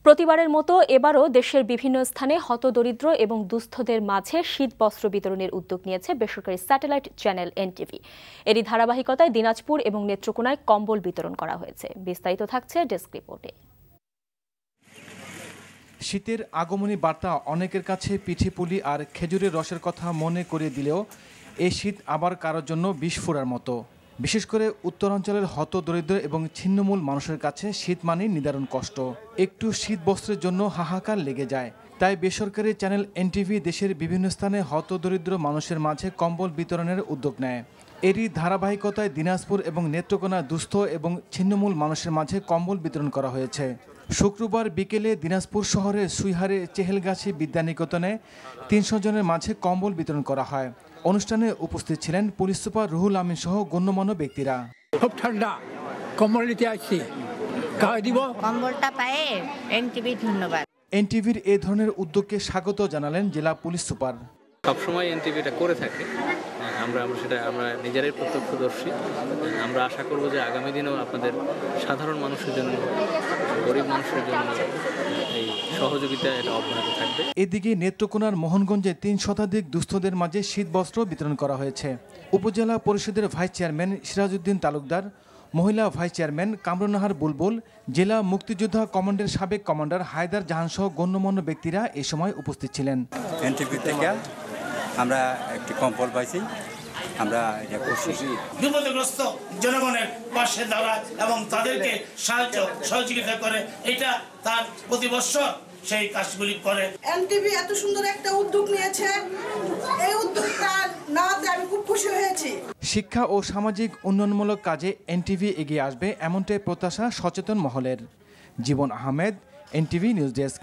প্রতিবারের মতো এবারও দেশের বিভিন্ন স্থানে হতদরিদ্র এবং দুস্থদের মাঝে শীতবস্ত্র বিতরণের উদ্যোগ নিয়েছে বেসরকারি স্যাটেলাইট চ্যানেল এনটিভি। এরই ধারাবাহিকতায় দিনাজপুর এবং নেত্রকোনায় কম্বল বিতরণ করা হয়েছে। বিস্তারিত থাকছে ডেস্ক রিপোর্টে। শীতের আগমনী বার্তা অনেকের কাছে পিঠেপুলি আর খেজুরের রসের কথা মনে করিয়ে দিলেও এই শীত আবার কারোর জন্য বিস্ফোরার মতো। বিশেষ করে উত্তরাঞ্চলের হতদরিদ্র এবং ছিন্নমূল মানুষের কাছে শীত মানে নিদারুণ কষ্ট। একটু শীত বস্ত্রের জন্য হাহাকার লেগে যায়। তাই বেসরকারি চ্যানেল এনটিভি দেশের বিভিন্ন স্থানে হতদরিদ্র মানুষের মাঝে কম্বল বিতরণের উদ্যোগ নেয়। এরই ধারাবাহিকতায় দিনাজপুর এবং নেত্রকোনা দুস্থ এবং ছিন্নমূল মানুষের মাঝে কম্বল বিতরণ করা হয়েছে। শুক্রবার বিকেলে দিনাজপুর শহরের সুইহারে চেহেলগাছি বিদ্যানিকেতনে ৩০০ জনের মাঝে কম্বল বিতরণ করা হয়। অনুষ্ঠানে উপস্থিত ছিলেন পুলিশ সুপার রুহুল আমিন সহ গণ্যমান্য ব্যক্তিরা। খুব ঠান্ডা, কম্বল নিতে আসছি, দিব কম্বলটা পায়ে এনটিভি ধন্যবাদ। এনটিভির এই ধরনের উদ্যোগকে স্বাগত জানালেন জেলা পুলিশ সুপার। সবসময় এনটিভিটা করে থাকে, আমরা নিজেরাই প্রত্যক্ষদর্শী। আমরা আশা করব যে আগামী দিনেও আপনাদের সাধারণ মানুষের জন্য, গরিব মানুষের জন্য এই সহযোগিতা এটা অব্যাহত থাকবে। এদিকে নেত্রকোনার মোহনগঞ্জে ৩ শতাধিক দুস্থদের মাঝে শীতবস্ত্র বিতরণ করা হয়েছে। উপজেলা পরিষদের ভাইস চেয়ারম্যান সিরাজউদ্দিন তালুকদার, মহিলা ভাইস চেয়ারম্যান কামরুন্নাহার বুলবুল, জেলা মুক্তিযোদ্ধা কমান্ডের সাবেক কমান্ডার হায়দার জাহান সহ গণ্যমান্য ব্যক্তিরা এ সময় উপস্থিত ছিলেন। এনটিভি থেকে আমরা একটি কম্বল পাইছি, আমরা এটা করছি বিপদগ্রস্ত জনগণের পাশে দাঁড়ায় এবং তাদেরকে সহযোগিতা করে, এটা তার প্রতি বছর সেই কাজগুলি করে। এনটিভি এত সুন্দর একটা উদ্যোগ নিয়েছে, এই উদ্যোগটা নাতে আমি খুব খুশি হয়েছি। শিক্ষা ও সামাজিক উন্নয়নমূলক কাজে এনটিভি এগিয়ে আসবে এমনটাই প্রত্যাশা সচেতন মহলের। জীবন আহমেদ, এনটিভি নিউজ ডেস্ক।